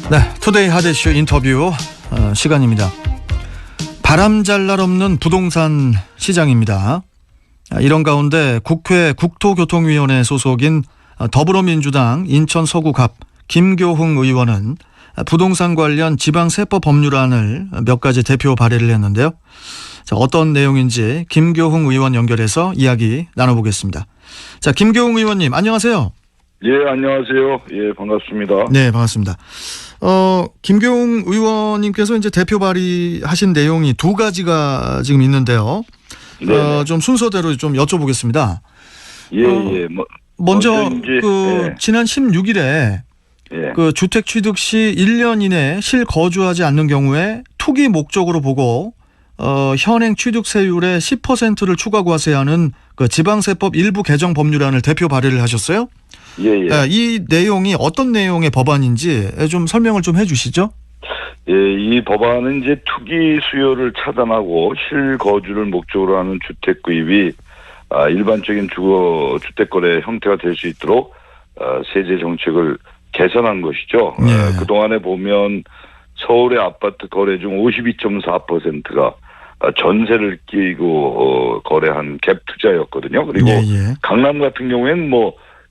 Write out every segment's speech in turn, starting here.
네, 투데이 하대쇼 인터뷰 시간입니다. 바람잘 날 없는 부동산 시장입니다. 이런 가운데 국회 국토교통위원회 소속인 더불어민주당 인천 서구갑 김교흥 의원은 부동산 관련 지방세법 법률안을 몇 가지 대표 발의를 했는데요. 자, 어떤 내용인지 김교흥 의원 연결해서 이야기 나눠보겠습니다. 자, 김교흥 의원님 안녕하세요. 예, 안녕하세요. 예, 반갑습니다. 네, 반갑습니다. 김교흥 의원님께서 이제 대표 발의하신 내용이 두 가지가 지금 있는데요. 좀 순서대로 좀 여쭤보겠습니다. 예. 먼저 이제, 지난 16일에 그 주택 취득 시 1년 이내 실거주하지 않는 경우에 투기 목적으로 보고 현행 취득세율의 10%를 추가 과세하는 그 지방세법 일부 개정 법률안을 대표 발의를 하셨어요. 예. 이 내용이 어떤 내용의 법안인지 좀 설명을 좀 해주시죠. 예, 이 법안은 이제 투기 수요를 차단하고 실거주를 목적으로 하는 주택 구입이 일반적인 주거 주택 거래 형태가 될 수 있도록 세제 정책을 개선한 것이죠. 네. 그동안에 보면 서울의 아파트 거래 중 52.4%가 전세를 끼고 거래한 갭 투자였거든요. 그리고 강남 같은 경우에는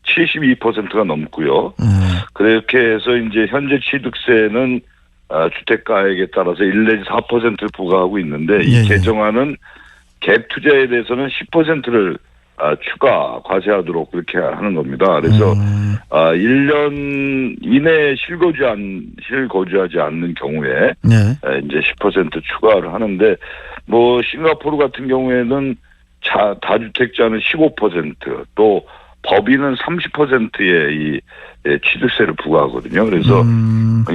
72%가 넘고요. 그렇게 해서 이제 현재 취득세는 주택가액에 따라서 1 내지 4%를 부과하고 있는데 이 개정안은 갭 투자에 대해서는 10%를 추가 과세하도록 그렇게 하는 겁니다. 그래서 1년 이내에 실거주하지 않는 경우에 이제 10% 추가를 하는데 싱가포르 같은 경우에는 다주택자는 15% 또 법인은 30%의 이 취득세를 부과하거든요. 그래서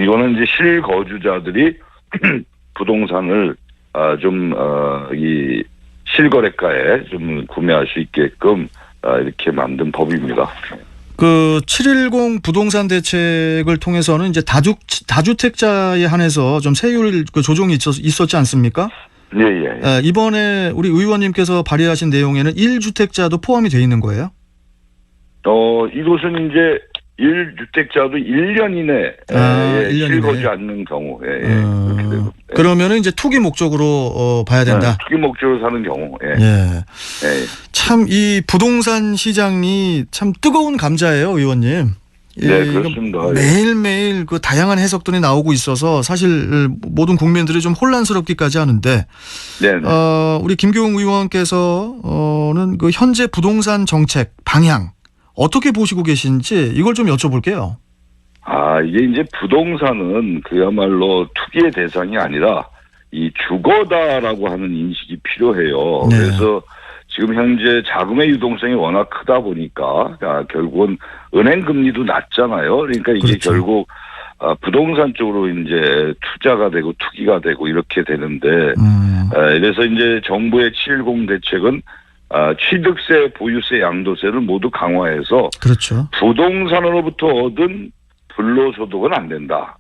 이거는 이제 실거주자들이 부동산을 이 실거래가에 좀 구매할 수 있게끔 이렇게 만든 법입니다. 그 7.10 부동산 대책을 통해서는 이제 다주택자에 한해서 좀 세율 조정이 있었지 않습니까? 예. 이번에 우리 의원님께서 발의하신 내용에는 1주택자도 포함이 돼 있는 거예요? 이것은 이제 1주택자도 1년 이내에 실거주 않는 경우, 그렇게 되고. 그러면은 이제 투기 목적으로 봐야 된다. 투기 목적으로 사는 경우. 참 이 부동산 시장이 참 뜨거운 감자예요, 의원님. 네, 그렇습니다. 매일매일 그 다양한 해석들이 나오고 있어서 사실 모든 국민들이 좀 혼란스럽기까지 하는데, 우리 김교흥 의원께서는 그 현재 부동산 정책 방향 어떻게 보시고 계신지 이걸 좀 여쭤볼게요. 이게 이제 부동산은 그야말로 투기의 대상이 아니라 이 주거다라고 하는 인식이 필요해요. 그래서 지금 현재 자금의 유동성이 워낙 크다 보니까 결국은 은행 금리도 낮잖아요. 그러니까 이게 결국 부동산 쪽으로 이제 투자가 되고 투기가 되고 이렇게 되는데 그래서 이제 정부의 7.10 대책은 취득세, 보유세, 양도세를 모두 강화해서 부동산으로부터 얻은 불로소득은 안 된다.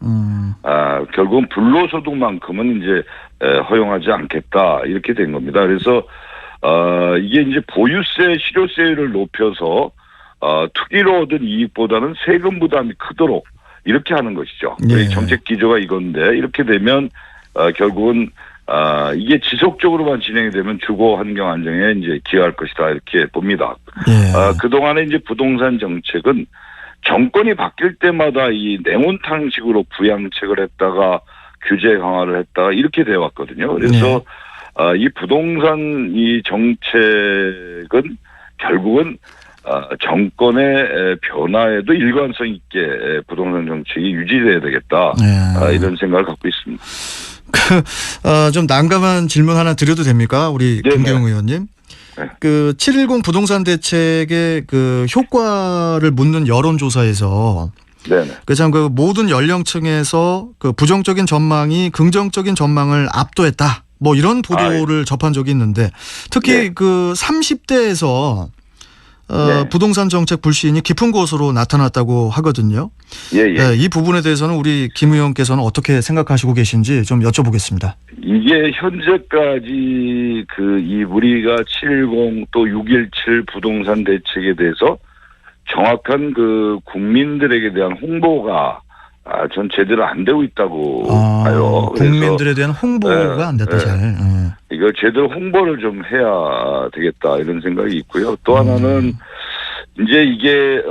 결국은 불로소득만큼은 이제 허용하지 않겠다 이렇게 된 겁니다. 그래서 이게 이제 보유세, 실효세율을 높여서 투기로 얻은 이익보다는 세금 부담이 크도록 이렇게 하는 것이죠. 정책 기조가 이건데 이렇게 되면 결국은 이게 지속적으로만 진행이 되면 주거 환경 안정에 이제 기여할 것이다 이렇게 봅니다. 그동안에 이제 부동산 정책은 정권이 바뀔 때마다 이 냉온탕식으로 부양책을 했다가 규제 강화를 했다가 이렇게 되어 왔거든요. 그래서 이 부동산 이 정책은 결국은 정권의 변화에도 일관성 있게 부동산 정책이 유지돼야 되겠다. 이런 생각을 갖고 있습니다. 좀 난감한 질문 하나 드려도 됩니까? 우리 김교흥 의원님. 그 7.10 부동산 대책의 그 효과를 묻는 여론조사에서 참 그 모든 연령층에서 그 부정적인 전망이 긍정적인 전망을 압도했다. 이런 보도를 접한 적이 있는데 특히 그 30대에서 부동산 정책 불신이 깊은 곳으로 나타났다고 하거든요. 이 부분에 대해서는 우리 김 의원께서는 어떻게 생각하시고 계신지 좀 여쭤보겠습니다. 이게 현재까지 우리가 7.10 또 6.17 부동산 대책에 대해서 정확한 그 국민들에게 대한 홍보가 전 제대로 안 되고 있다고 봐요. 국민들에 대한 홍보가 안 됐다 잘. 이거 제대로 홍보를 좀 해야 되겠다 이런 생각이 있고요. 또 하나는 이제 이게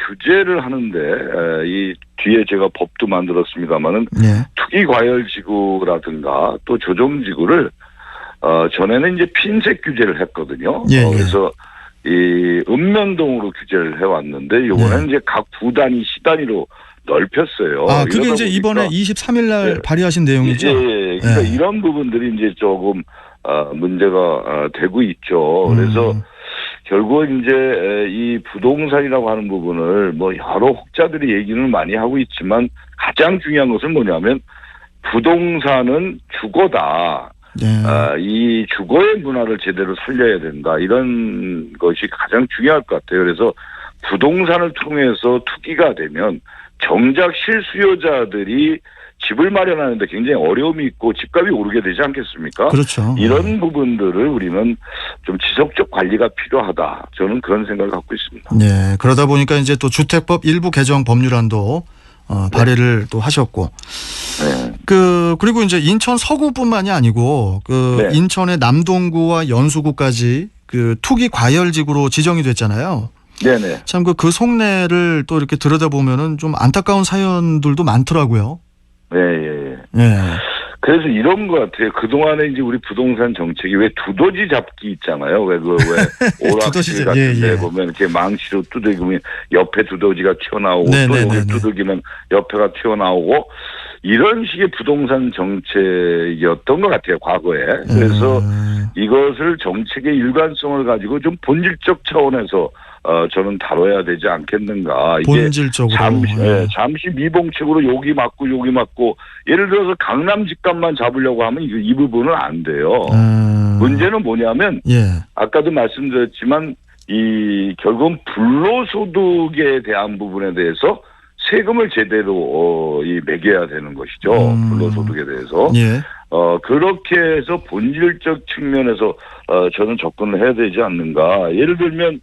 규제를 하는데 이 뒤에 제가 법도 만들었습니다마는 투기 과열 지구라든가 또 조정 지구를 전에는 이제 핀셋 규제를 했거든요. 그래서 이 읍면동으로 규제를 해왔는데 이번에는 이제 각 구단위 시단위로 넓혔어요. 그게 이제 이번에 23일 날 발의하신 내용이죠. 그러니까 이런 부분들이 이제 조금 문제가 되고 있죠. 그래서 결국 이제 이 부동산이라고 하는 부분을 뭐 여러 혹자들이 얘기는 많이 하고 있지만 가장 중요한 것은 뭐냐면 부동산은 주거다. 이 주거의 문화를 제대로 살려야 된다. 이런 것이 가장 중요할 것 같아요. 그래서 부동산을 통해서 투기가 되면 정작 실수요자들이 집을 마련하는데 굉장히 어려움이 있고 집값이 오르게 되지 않겠습니까? 그렇죠. 이런 부분들을 우리는 좀 지속적 관리가 필요하다. 저는 그런 생각을 갖고 있습니다. 네. 그러다 보니까 이제 또 주택법 일부 개정 법률안도 발의를 또 하셨고. 그리고 이제 인천 서구뿐만이 아니고 인천의 남동구와 연수구까지 그 투기 과열지구로 지정이 됐잖아요. 네네. 참 그 속내를 또 이렇게 들여다보면은 좀 안타까운 사연들도 많더라고요. 그래서 이런 것 같아요. 그동안에 이제 우리 부동산 정책이 왜 두더지 잡기 있잖아요. 왜 오락실 같은 데 보면 이렇게 망치로 두들기면 옆에 두더지가 튀어나오고 또 여기 두들기면 옆에가 튀어나오고 이런 식의 부동산 정책이었던 것 같아요. 과거에. 그래서 이것을 정책의 일관성을 가지고 좀 본질적 차원에서 저는 다뤄야 되지 않겠는가. 이게 본질적으로. 잠시 미봉책으로 여기 맞고 예를 들어서 강남 집값만 잡으려고 하면 이 부분은 안 돼요. 문제는 뭐냐면 아까도 말씀드렸지만 이 결국은 불로소득에 대한 부분에 대해서 세금을 제대로 매겨야 되는 것이죠. 불로소득에 대해서. 그렇게 해서 본질적 측면에서 저는 접근을 해야 되지 않는가. 예를 들면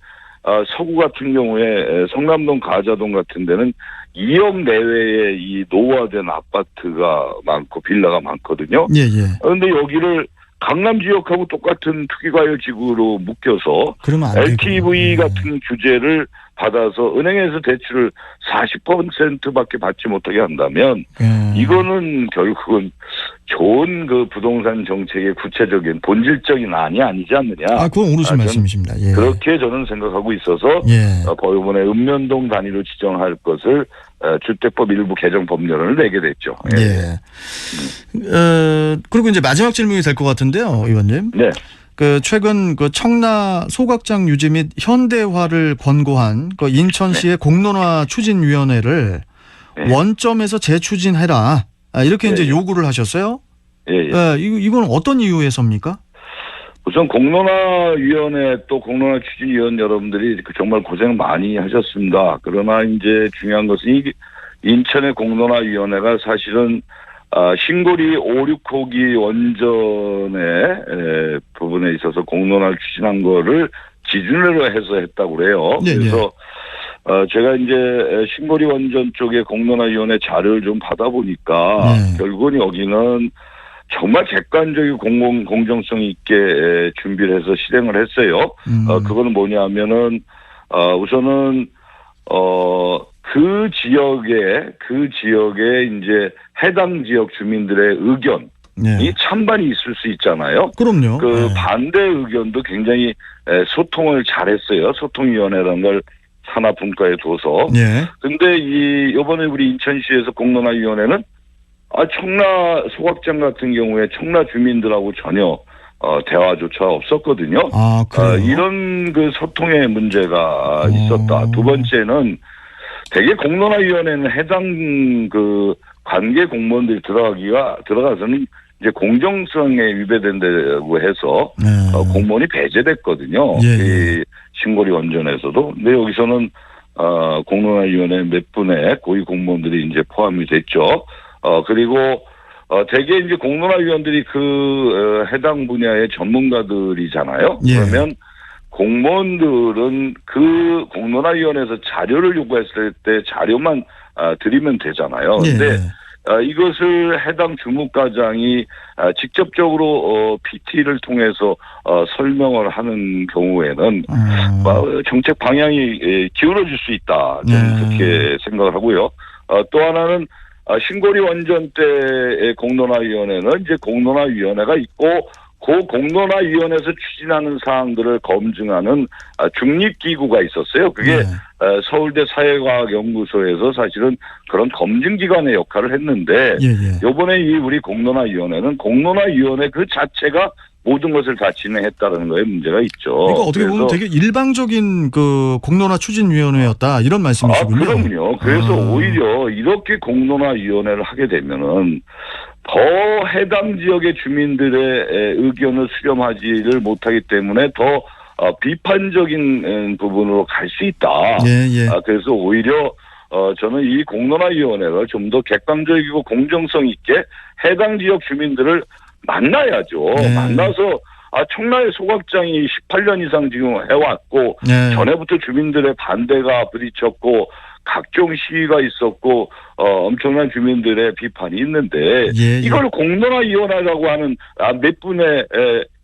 서구 같은 경우에 성남동 가자동 같은 데는 2억 내외의 이 노후화된 아파트가 많고 빌라가 많거든요. 그런데 여기를 강남 지역하고 똑같은 투기과열 지구로 묶여서 LTV 같은 규제를 받아서 은행에서 대출을 40%밖에 받지 못하게 한다면 이거는 결국은 좋은 그 부동산 정책의 구체적인 본질적인 안이 아니지 않느냐. 그건 옳으신 말씀이십니다. 그렇게 저는 생각하고 있어서 이번에 읍면동 단위로 지정할 것을 주택법 일부 개정 법률안을 내게 됐죠. 그리고 이제 마지막 질문이 될 것 같은데요, 의원님. 최근 청라 소각장 유지 및 현대화를 권고한 인천시의 공론화 추진위원회를 원점에서 재추진해라. 이렇게 이제 요구를 하셨어요. 이건 어떤 이유에서입니까? 우선 공론화위원회 또 공론화 추진위원 여러분들이 정말 고생 많이 하셨습니다. 그러나 이제 중요한 것은 인천의 공론화위원회가 사실은 신고리 5, 6호기 원전의 부분에 있어서 공론화를 추진한 거를 기준으로 해서 했다고 그래요. 그래서 제가 이제 신고리 원전 쪽에 공론화위원회 자료를 좀 받아보니까 결국은 여기는 정말 객관적이고 공정성 있게 준비를 해서 실행을 했어요. 그거는 뭐냐면은 우선은 그 지역에 이제 해당 지역 주민들의 의견이 찬반이 있을 수 있잖아요. 그럼요. 반대 의견도 굉장히 소통을 잘했어요. 소통위원회라는 걸 산하 분과에 둬서. 근데 이번에 우리 인천시에서 공론화위원회는 청라 소각장 같은 경우에 청라 주민들하고 전혀 대화조차 없었거든요. 이런 그 소통의 문제가 있었다. 두 번째는 대개 공론화위원회는 해당 그 관계 공무원들이 들어가서는 이제 공정성에 위배된다고 해서 공무원이 배제됐거든요. 이 신고리 원전에서도. 근데 여기서는 공론화위원회 몇 분의 고위 공무원들이 이제 포함이 됐죠. 그리고 대개 이제 공론화위원들이 해당 분야의 전문가들이잖아요. 그러면 공무원들은 그 공론화위원회에서 자료를 요구했을 때 자료만 드리면 되잖아요. 예. 근데 이것을 해당 주무과장이 직접적으로 PT를 통해서 설명을 하는 경우에는 정책 방향이 기울어질 수 있다. 저는 그렇게 생각을 하고요. 또 하나는 신고리 원전 때의 공론화위원회는 이제 공론화위원회가 있고 그 공론화위원회에서 추진하는 사항들을 검증하는 중립기구가 있었어요. 그게 서울대 사회과학연구소에서 사실은 그런 검증기관의 역할을 했는데 이번에 이 우리 공론화위원회는 공론화위원회 그 자체가 모든 것을 다 진행했다는 거에 문제가 있죠. 그러니까 어떻게 보면 되게 일방적인 그 공론화 추진위원회였다 이런 말씀이시군요. 그럼요. 그래서 오히려 이렇게 공론화위원회를 하게 되면은 더 해당 지역의 주민들의 의견을 수렴하지를 못하기 때문에 더 비판적인 부분으로 갈 수 있다. 그래서 오히려 저는 이 공론화위원회가 좀 더 객관적이고 공정성 있게 해당 지역 주민들을 만나야죠. 만나서 청라의 소각장이 18년 이상 지금 해왔고 전에부터 주민들의 반대가 부딪혔고 각종 시위가 있었고 엄청난 주민들의 비판이 있는데 이걸 공론화위원회라고 하는 몇 분의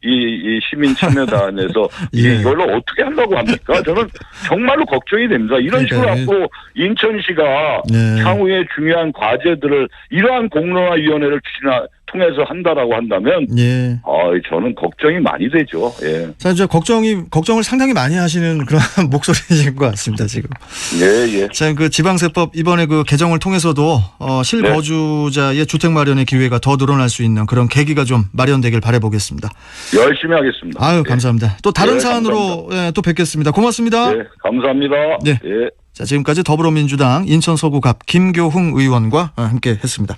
이 시민 참여단에서 이걸로 어떻게 하려고 합니까? 저는 정말로 걱정이 됩니다. 이런 식으로 앞으로 인천시가 향후에 중요한 과제들을 이러한 공론화위원회를 통해서 한다라고 한다면 저는 걱정이 많이 되죠. 자, 이제 걱정을 상당히 많이 하시는 그런 목소리이신 것 같습니다, 지금. 자, 그 지방세법 이번에 그 개정을 통해서도 실거주자의 주택 마련의 기회가 더 늘어날 수 있는 그런 계기가 좀 마련되길 바라보겠습니다. 열심히 하겠습니다. 아유, 감사합니다. 또 다른 사안으로 또 뵙겠습니다. 고맙습니다. 감사합니다. 자, 지금까지 더불어민주당 인천 서구갑 김교흥 의원과 함께 했습니다.